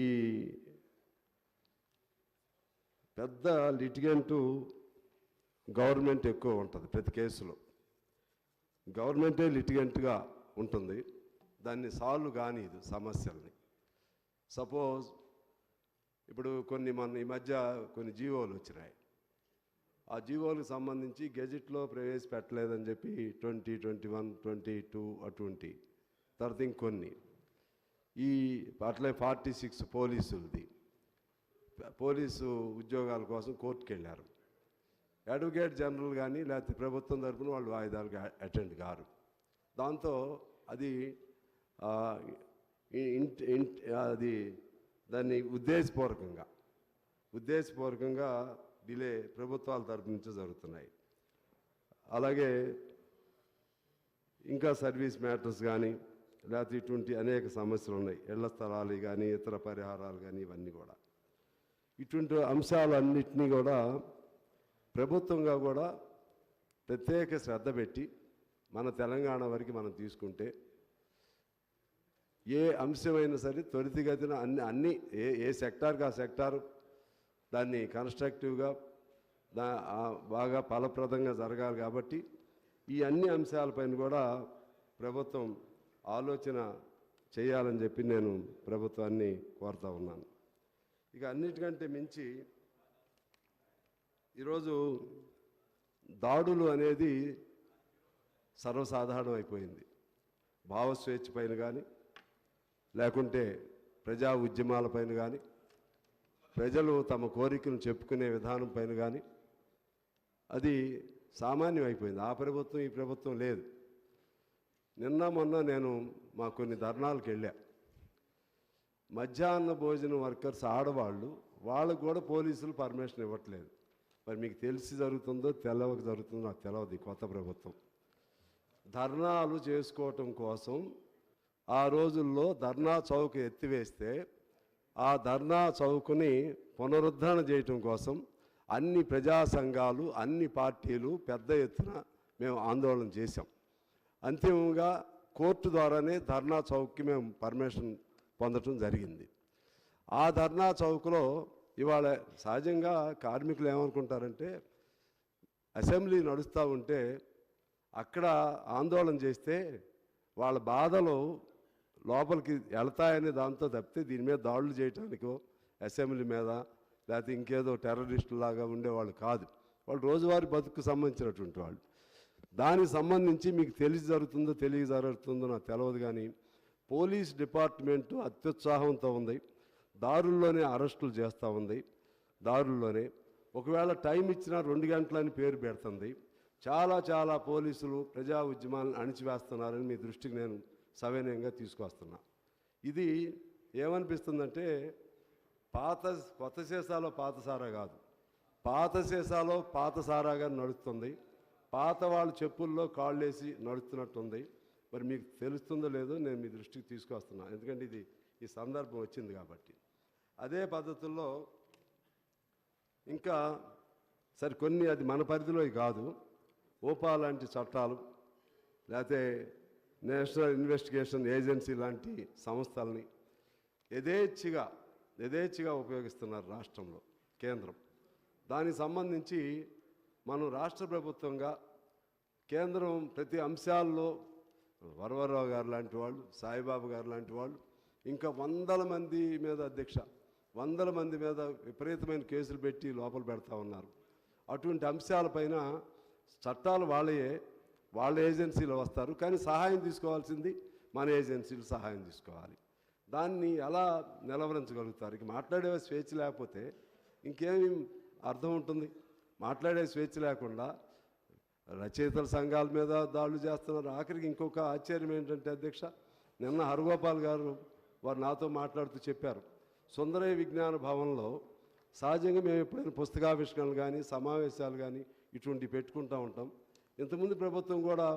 ఈ పెద్ద litigant government ఎక్కువ ఉంటుంది ప్రతి కేసులో. గవర్నమెంటే లిటిగెంట్గా ఉంటుంది, దాన్ని సాల్వ్ కానిది సమస్యల్ని. సపోజ్ ఇప్పుడు మన ఈ మధ్య కొన్ని జీవోలు వచ్చినాయి, ఆ జీవోలకు సంబంధించి గెజిట్లో ప్రవేశపెట్టలేదని చెప్పి 2021, 22 అటువంటి తర్వాత ఇంకొన్ని ఈ అట్లే 46 పోలీసు ఉద్యోగాల కోసం కోర్టుకు వెళ్ళారు. అడ్వకేట్ జనరల్ కానీ లేకపోతే ప్రభుత్వం తరఫున వాళ్ళు వాయిదాలకు అటెండ్ కారు. దాంతో అది దాన్ని ఉద్దేశపూర్వకంగా డిలే ప్రభుత్వాల తరఫు నుంచి జరుగుతున్నాయి. అలాగే ఇంకా సర్వీస్ మ్యాటర్స్ కానీ లేకపోతే ఇటువంటి అనేక సమస్యలు ఉన్నాయి, ఇళ్ల స్థలాలు కానీ ఇతర పరిహారాలు కానీ ఇవన్నీ కూడా. ఇటువంటి అంశాలన్నింటినీ కూడా ప్రభుత్వంగా కూడా ప్రత్యేక శ్రద్ధ పెట్టి మన తెలంగాణ వరకు మనం తీసుకుంటే ఏ అంశమైనా సరే త్వరితగతిన అన్ని ఏ సెక్టార్కి ఆ సెక్టారు దాన్ని కన్స్ట్రక్టివ్గా బాగా ఫలప్రదంగా జరగాలి. కాబట్టి ఈ అన్ని అంశాలపైన కూడా ప్రభుత్వం ఆలోచన చేయాలని చెప్పి నేను ప్రభుత్వాన్ని కోరుతా ఉన్నాను. ఇక అన్నిటికంటే మించి ఈరోజు దాడులు అనేది సర్వసాధారణం అయిపోయింది. భావస్వేచ్ఛ పైన కానీ లేకుంటే ప్రజా ఉద్యమాలపైన కానీ ప్రజలు తమ కోరికను చెప్పుకునే విధానం పైన కానీ అది సామాన్యం అయిపోయింది. ఆ ప్రభుత్వం ఈ ప్రభుత్వం లేదు. నిన్న మొన్న నేను మా కొన్ని ధర్నాలకు వెళ్ళా. మధ్యాహ్న భోజనం వర్కర్స్ ఆడవాళ్ళు, వాళ్ళకు కూడా పోలీసులు పర్మిషన్ ఇవ్వట్లేదు. మరి మీకు తెలిసి జరుగుతుందో తెలవక జరుగుతుందో నాకు తెలియదు. కొత్త ప్రభుత్వం ధర్నాలు చేసుకోవటం కోసం ఆ రోజుల్లో ధర్నా చౌక్ ఎత్తివేస్తే ఆ ధర్నా చౌక్ని పునరుద్ధరణ చేయటం కోసం అన్ని ప్రజా సంఘాలు అన్ని పార్టీలు పెద్ద ఎత్తున మేము ఆందోళన చేశాం. అంతిమంగా కోర్టు ద్వారానే ధర్నా చౌక్కి మేము పర్మిషన్ పొందటం జరిగింది. ఆ ధర్నా చౌక్లో ఇవాళ సహజంగా కార్మికులు ఏమనుకుంటారంటే అసెంబ్లీ నడుస్తూ ఉంటే అక్కడ ఆందోళన చేస్తే వాళ్ళ బాధలు లోపలికి వెళ్తాయనే దాంతో తప్పితే దీని మీద దాడులు చేయటానికో అసెంబ్లీ మీద లేకపోతే ఇంకేదో టెర్రరిస్టులాగా ఉండేవాళ్ళు కాదు. వాళ్ళు రోజువారీ బతుకు సంబంధించినటువంటి వాళ్ళు. దానికి సంబంధించి మీకు తెలిసి జరుగుతుందో తెలియ జరుగుతుందో నాకు తెలియదు, కానీ పోలీస్ డిపార్ట్మెంటు అత్యుత్సాహంతో ఉంది. దారుల్లోనే అరెస్టులు చేస్తూ ఉంది. దారుల్లోనే ఒకవేళ టైం ఇచ్చినా 2 గంటలని పేరు పెడుతుంది. చాలా పోలీసులు ప్రజా ఉద్యమాలను అణిచివేస్తున్నారని మీ దృష్టికి నేను సవినయంగా తీసుకొస్తున్నా. ఇది ఏమనిపిస్తుందంటే కొత్త సీసాలో పాత సారా కాదు, పాత సీసాలో పాత సారాగా నడుస్తుంది. పాత వాళ్ళ చెప్పుల్లో కాళ్ళేసి నడుస్తున్నట్టుంది. మరి మీకు తెలుస్తుందో లేదో నేను మీ దృష్టికి తీసుకొస్తున్నా, ఎందుకంటే ఈ సందర్భం వచ్చింది కాబట్టి. అదే పద్ధతుల్లో ఇంకా సరే కొన్ని అది మన పరిధిలో కాదు, ఓపా లాంటి చట్టాలు లేకపోతే నేషనల్ ఇన్వెస్టిగేషన్ ఏజెన్సీ లాంటి సంస్థల్ని యథేచ్ఛగా ఉపయోగిస్తున్నారు రాష్ట్రంలో కేంద్రం. దానికి సంబంధించి మనం రాష్ట్ర ప్రభుత్వంగా కేంద్రం ప్రతి అంశాల్లో వరవరరావు గారు లాంటి వాళ్ళు, సాయిబాబు గారు లాంటి వాళ్ళు, ఇంకా 100 మంది మీద అధ్యక్ష 100 మంది మీద విపరీతమైన కేసులు పెట్టి లోపల పెడతా ఉన్నారు. అటువంటి అంశాలపైన చట్టాలు వాళ్ళ ఏజెన్సీలో వస్తారు, కానీ సహాయం తీసుకోవాల్సింది మన ఏజెన్సీలు సహాయం తీసుకోవాలి. దాన్ని ఎలా నిలవరించగలుగుతారు? ఇక మాట్లాడే స్వేచ్ఛ లేకపోతే ఇంకేమి అర్థం ఉంటుంది? మాట్లాడే స్వేచ్ఛ లేకుండా రచయితల సంఘాల మీద దాడులు చేస్తున్నారు. ఆఖరికి ఇంకొక ఆశ్చర్యం ఏంటంటే అధ్యక్ష, నిన్న హరగోపాల్ గారు వారు నాతో మాట్లాడుతూ చెప్పారు, సుందరయ్య విజ్ఞాన భవన్లో సహజంగా మేము ఎప్పుడైనా పుస్తకావిష్కరణలు కానీ సమావేశాలు కానీ ఇటువంటివి పెట్టుకుంటూ ఉంటాం. ఇంతకుముందు ప్రభుత్వం కూడా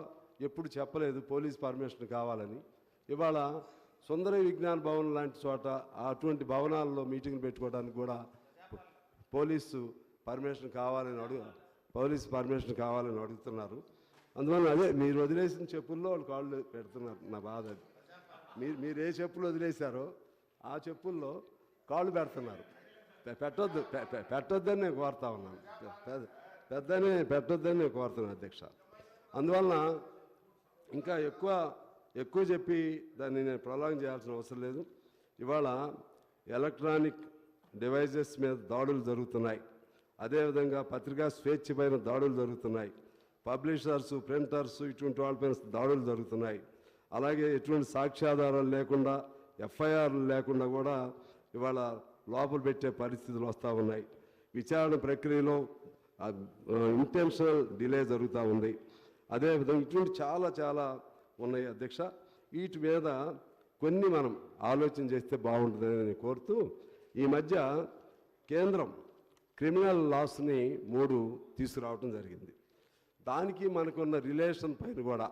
ఎప్పుడు చెప్పలేదు పోలీస్ పర్మిషన్ కావాలని. ఇవాళ సుందరయ్య విజ్ఞాన భవన్ లాంటి చోట అటువంటి భవనాల్లో మీటింగ్లు పెట్టుకోవడానికి కూడా పోలీసు పర్మిషన్ కావాలని అడుగుతున్నారు. అందువల్ల అదే మీరు వదిలేసిన చెప్పుల్లో వాళ్ళు కాళ్ళు పెడుతున్నారు. నా బాధ అది. మీరు ఏ చెప్పులు వదిలేశారో ఆ చెప్పుల్లో కాళ్ళు పెడుతున్నారు. పెట్టొద్దు పెట్టొద్దని నేను కోరుతా ఉన్నాను. పెద్దని పెట్టొద్దని నేను కోరుతున్నాను అధ్యక్ష. అందువలన ఇంకా ఎక్కువ చెప్పి దాన్ని నేను ప్రొలాంగ్ చేయాల్సిన అవసరం లేదు. ఇవాళ ఎలక్ట్రానిక్ డివైజెస్ మీద దాడులు జరుగుతున్నాయి. అదేవిధంగా పత్రికా స్వేచ్ఛ పైన దాడులు జరుగుతున్నాయి. పబ్లిషర్స్, ప్రింటర్స్ ఇటువంటి వాళ్ళపైన దాడులు జరుగుతున్నాయి. అలాగే ఎటువంటి సాక్ష్యాధారాలు లేకుండా, ఎఫ్ఐఆర్లు లేకుండా కూడా ఇవాళ లోపల పెట్టే పరిస్థితులు వస్తూ ఉన్నాయి. విచారణ ప్రక్రియలో ఇంటెన్షనల్ డిలే జరుగుతూ ఉంది. అదేవిధంగా ఇటువంటి చాలా ఉన్నాయి అధ్యక్ష. వీటి మీద కొన్ని మనం ఆలోచన చేస్తే బాగుంటుందని నేను కోరుతూ, ఈ మధ్య కేంద్రం క్రిమినల్ లాస్ని 3 తీసుకురావడం జరిగింది. దానికి మనకున్న రిలేషన్ పైన కూడా